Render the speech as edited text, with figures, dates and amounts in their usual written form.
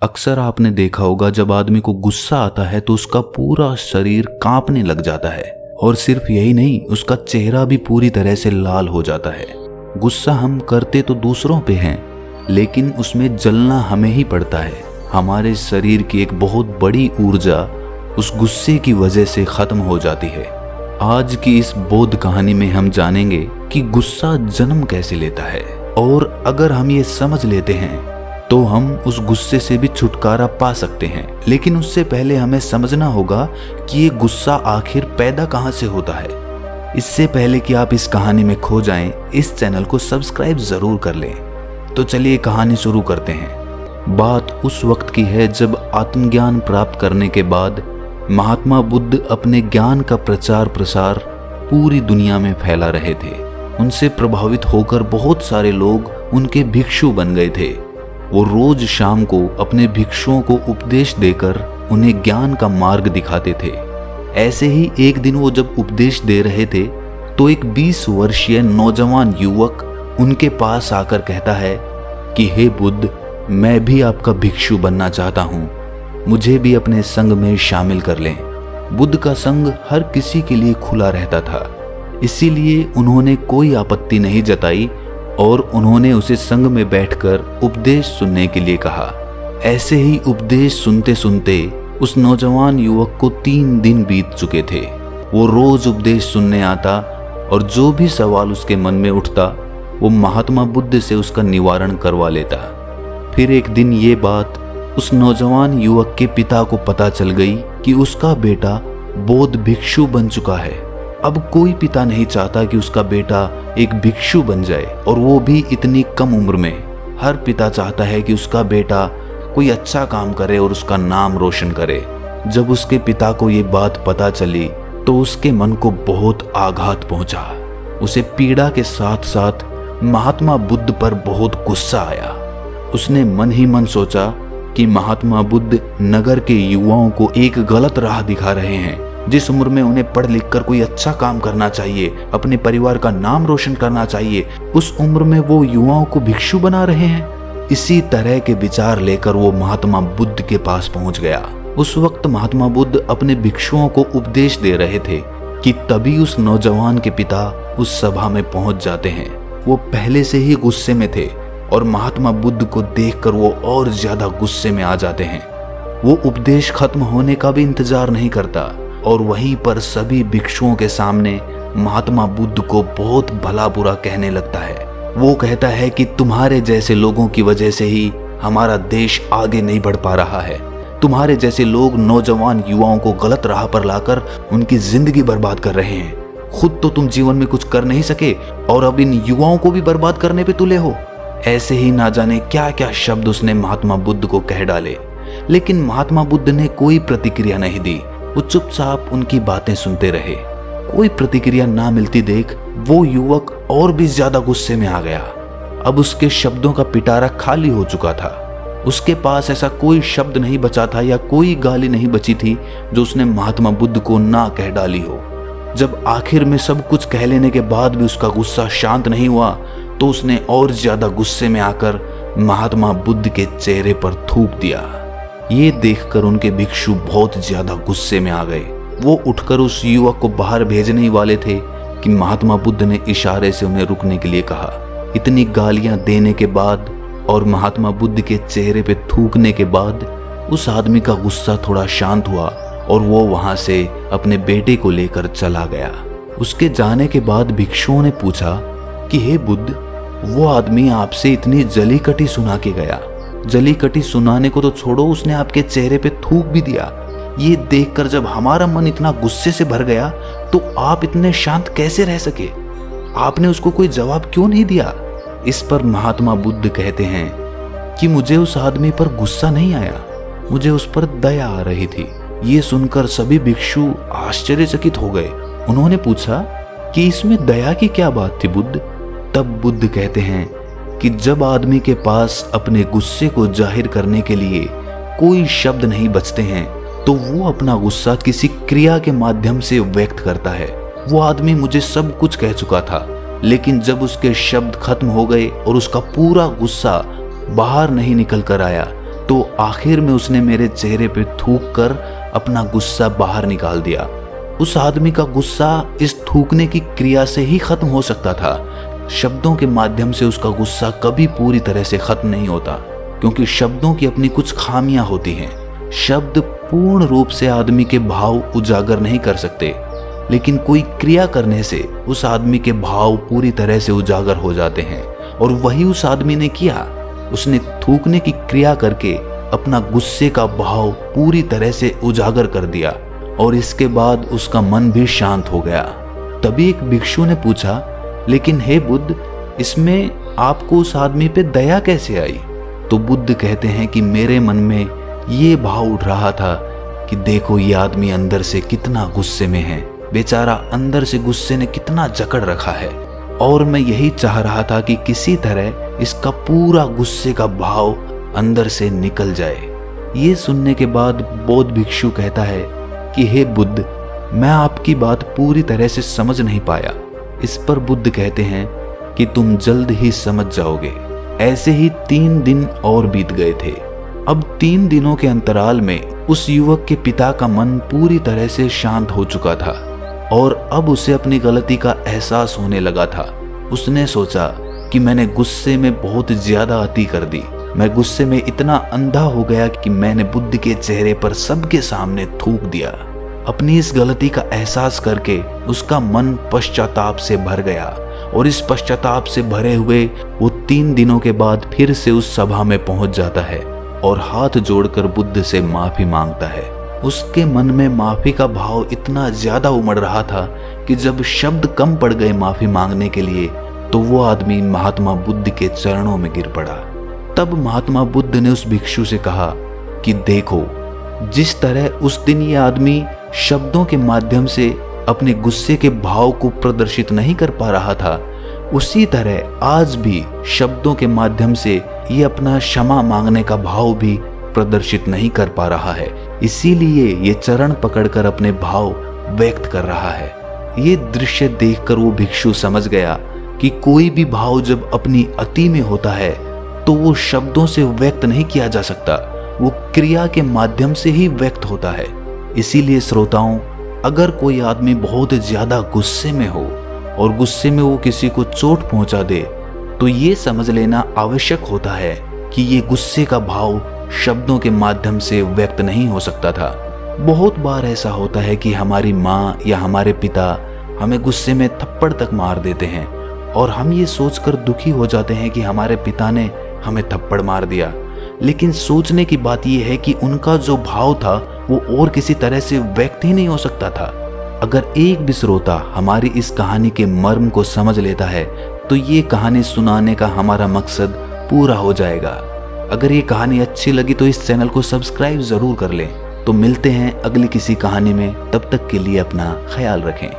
अक्सर आपने देखा होगा जब आदमी को गुस्सा आता है तो उसका पूरा शरीर कांपने लग जाता है, और सिर्फ यही नहीं, उसका चेहरा भी पूरी तरह से लाल हो जाता है। गुस्सा हम करते तो दूसरों पे हैं, लेकिन उसमें जलना हमें ही पड़ता है। हमारे शरीर की एक बहुत बड़ी ऊर्जा उस गुस्से की वजह से खत्म हो जाती है। आज की इस बोध कहानी में हम जानेंगे कि गुस्सा जन्म कैसे लेता है, और अगर हम ये समझ लेते हैं तो हम उस गुस्से से भी छुटकारा पा सकते हैं। लेकिन उससे पहले हमें समझना होगा कि ये गुस्सा आखिर पैदा कहाँ से होता है। इससे पहले कि आप इस कहानी में खो जाएं, इस चैनल को सब्सक्राइब जरूर कर लें। तो चलिए कहानी शुरू करते हैं। बात उस वक्त की है जब आत्मज्ञान प्राप्त करने के बाद महात्मा बुद्ध अपने ज्ञान का प्रचार प्रसार पूरी दुनिया में फैला रहे थे। उनसे प्रभावित होकर बहुत सारे लोग उनके भिक्षु बन गए थे। वो रोज शाम को अपने भिक्षुओं को उपदेश देकर उन्हें ज्ञान का मार्ग दिखाते थे। ऐसे ही एक दिन वो जब उपदेश दे रहे थे तो एक 20 वर्षीय नौजवान युवक उनके पास आकर कहता है कि हे बुद्ध, मैं भी आपका भिक्षु बनना चाहता हूँ, मुझे भी अपने संघ में शामिल कर लें। बुद्ध का संघ हर किसी के लिए खुला रहता था, इसीलिए उन्होंने कोई आपत्ति नहीं जताई और उन्होंने उसे संघ में बैठकर उपदेश सुनने के लिए कहा। ऐसे ही उपदेश सुनते सुनते उस नौजवान युवक को 3 दिन बीत चुके थे। वो रोज उपदेश सुनने आता और जो भी सवाल उसके मन में उठता वो महात्मा बुद्ध से उसका निवारण करवा लेता। फिर एक दिन ये बात उस नौजवान युवक के पिता को पता चल गई कि उसका बेटा बौद्ध भिक्षु बन चुका है। अब कोई पिता नहीं चाहता कि उसका बेटा एक भिक्षु बन जाए, और वो भी इतनी कम उम्र में। हर पिता चाहता है कि उसका बेटा कोई अच्छा काम करे और उसका नाम रोशन करे। जब उसके पिता को ये बात पता चली तो उसके मन को बहुत आघात पहुंचा। उसे पीड़ा के साथ साथ महात्मा बुद्ध पर बहुत गुस्सा आया। उसने मन ही मन सोचा कि महात्मा बुद्ध नगर के युवाओं को एक गलत राह दिखा रहे हैं। जिस उम्र में उन्हें पढ़ लिख कर कोई अच्छा काम करना चाहिए, अपने परिवार का नाम रोशन करना चाहिए, उस उम्र में वो युवाओं को भिक्षु बना रहे हैं। इसी तरह के विचार लेकर वो महात्मा बुद्ध के पास पहुंच गया। उस वक्त महात्मा बुद्ध अपने भिक्षुओं को उपदेश दे रहे थे कि तभी उस नौजवान के पिता उस सभा में पहुंच जाते हैं। वो पहले से ही गुस्से में थे और महात्मा बुद्ध को देखकर वो और ज्यादा गुस्से में आ जाते हैं। वो उपदेश खत्म होने का भी इंतजार नहीं करता और वहीं पर सभी भिक्षुओं के सामने महात्मा बुद्ध को बहुत भला बुरा कहने लगता है। वो कहता है कि तुम्हारे जैसे लोगों की वजह से ही हमारा देश आगे नहीं बढ़ पा रहा है। तुम्हारे जैसे लोग नौजवान युवाओं को गलत राह पर लाकर उनकी जिंदगी बर्बाद कर रहे हैं। खुद तो तुम जीवन में कुछ कर नहीं सके और अब इन युवाओं को भी बर्बाद करने पे तुले हो। ऐसे ही ना जाने क्या क्या शब्द उसने महात्मा बुद्ध को कह डाले, लेकिन महात्मा बुद्ध ने कोई प्रतिक्रिया नहीं दी। वो चुपचाप उनकी बातें सुनते रहे। कोई प्रतिक्रिया ना मिलती देख वो युवक और भी ज्यादा गुस्से में आ गया। अब उसके शब्दों का पिटारा खाली हो चुका था। उसके पास ऐसा कोई शब्द नहीं बचा था या कोई गाली नहीं बची थी जो उसने महात्मा बुद्ध को ना कह डाली हो। जब आखिर में सब कुछ कह लेने के बाद भी उसका गुस्सा शांत नहीं हुआ तो उसने और ज्यादा गुस्से में आकर महात्मा बुद्ध के चेहरे पर थूक दिया। ये देखकर उनके भिक्षु बहुत ज्यादा गुस्से में आ गए। वो उठकर उस युवक को बाहर भेजने ही वाले थे कि महात्मा बुद्ध ने इशारे से उन्हें रुकने के लिए कहा। इतनी गालियां देने के बाद और महात्मा बुद्ध के चेहरे पे थूकने के बाद उस आदमी का गुस्सा थोड़ा शांत हुआ और वो वहां से अपने बेटे को लेकर चला गया। उसके जाने के बाद भिक्षुओं ने पूछा कि हे बुद्ध, वो आदमी आपसे इतनी जली कटी सुना के गया। जली कटी सुनाने को तो छोड़ो, उसने आपके चेहरे पे थूक भी दिया। ये देखकर जब हमारा मन इतना गुस्से से भर गया तो आप इतने शांत कैसे रह सके? आपने उसको कोई जवाब क्यों नहीं दिया? इस पर महात्मा बुद्ध कहते हैं कि मुझे उस आदमी पर गुस्सा नहीं आया, मुझे उस पर दया आ रही थी। ये सुनकर सभी भिक्षु आश्चर्यचकित हो गए। उन्होंने पूछा कि इसमें दया की क्या बात थी बुद्ध? तब बुद्ध कहते हैं कि जब आदमी के पास अपने गुस्से को जाहिर करने के लिए कोई शब्द नहीं बचते हैं तो वो अपना गुस्सा किसी क्रिया के माध्यम से व्यक्त करता है। वो आदमी मुझे सब कुछ कह चुका था, लेकिन जब उसके शब्द खत्म हो गए और उसका पूरा गुस्सा बाहर नहीं निकल कर आया तो आखिर में उसने मेरे चेहरे पे थूक कर अपना गुस्सा बाहर निकाल दिया। उस आदमी का गुस्सा इस थूकने की क्रिया से ही खत्म हो सकता था। शब्दों के माध्यम से उसका गुस्सा कभी पूरी तरह से खत्म नहीं होता, क्योंकि शब्दों की अपनी कुछ खामियां होती हैं। शब्द पूर्ण रूप से आदमी के भाव उजागर नहीं कर सकते, लेकिन कोई क्रिया करने से उस आदमी के भाव पूरी तरह से उजागर हो जाते हैं। और वही उस आदमी ने किया। उसने थूकने की क्रिया करके अपना गुस्से का भाव पूरी तरह से उजागर कर दिया, और इसके बाद उसका मन भी शांत हो गया। तभी एक भिक्षु ने पूछा, लेकिन हे बुद्ध, इसमें आपको उस आदमी पे दया कैसे आई? तो बुद्ध कहते हैं कि मेरे मन में ये भाव उठ रहा था कि देखो ये आदमी अंदर से कितना गुस्से में है, बेचारा अंदर से गुस्से ने कितना जकड़ रखा है, और मैं यही चाह रहा था कि किसी तरह इसका पूरा गुस्से का भाव अंदर से निकल जाए। ये सुनने के बाद बौद्ध भिक्षु कहता है कि हे बुद्ध, मैं आपकी बात पूरी तरह से समझ नहीं पाया। इस पर बुद्ध कहते हैं कि तुम जल्द ही समझ जाओगे। ऐसे ही 3 दिन और बीत गए थे। अब 3 दिनों के अंतराल में उस युवक के पिता का मन पूरी तरह से शांत हो चुका था, और अब उसे अपनी गलती का एहसास होने लगा था। उसने सोचा कि मैंने गुस्से में बहुत ज्यादा अति कर दी। मैं गुस्से में इतना अंधा हो गया कि मैंने बुद्ध के चेहरे पर सबके सामने थूक दिया। अपनी इस गलती का एहसास करके उसका मन पश्चाताप से भर गया, और इस पश्चाताप से भरे हुए वो 3 दिनों के बाद फिर से उस सभा में पहुंच जाता है और हाथ जोड़कर बुद्ध से माफी मांगता है। उसके मन में माफी का भाव इतना ज्यादा उमड़ रहा था कि जब शब्द कम पड़ गए माफी मांगने के लिए, तो वो आदमी महात्मा बुद्ध के चरणों में गिर पड़ा। तब महात्मा बुद्ध ने उस भिक्षु से कहा कि देखो, जिस तरह उस दिन ये आदमी शब्दों के माध्यम से अपने गुस्से के भाव को प्रदर्शित नहीं कर पा रहा था, उसी तरह आज भी शब्दों के माध्यम से ये अपना क्षमा मांगने का भाव भी प्रदर्शित नहीं कर पा रहा है। इसीलिए ये चरण पकड़कर अपने भाव व्यक्त कर रहा है। ये दृश्य देखकर वो भिक्षु समझ गया कि कोई भी भाव जब अपनी अति में होता है तो वो शब्दों से व्यक्त नहीं किया जा सकता, वो क्रिया के माध्यम से ही व्यक्त होता है। इसीलिए श्रोताओं, अगर कोई आदमी बहुत ज्यादा गुस्से में हो और गुस्से में वो किसी को चोट पहुंचा दे, तो ये समझ लेना आवश्यक होता है कि ये गुस्से का भाव शब्दों के माध्यम से व्यक्त नहीं हो सकता था। बहुत बार ऐसा होता है कि हमारी माँ या हमारे पिता हमें गुस्से में थप्पड़ तक मार देते हैं, और हम ये सोचकर दुखी हो जाते हैं कि हमारे पिता ने हमें थप्पड़ मार दिया। लेकिन सोचने की बात यह है कि उनका जो भाव था वो और किसी तरह से व्यक्त ही नहीं हो सकता था। अगर एक भी श्रोता हमारी इस कहानी के मर्म को समझ लेता है, तो ये कहानी सुनाने का हमारा मकसद पूरा हो जाएगा। अगर ये कहानी अच्छी लगी तो इस चैनल को सब्सक्राइब जरूर कर लें। तो मिलते हैं अगली किसी कहानी में, तब तक के लिए अपना ख्याल रखें।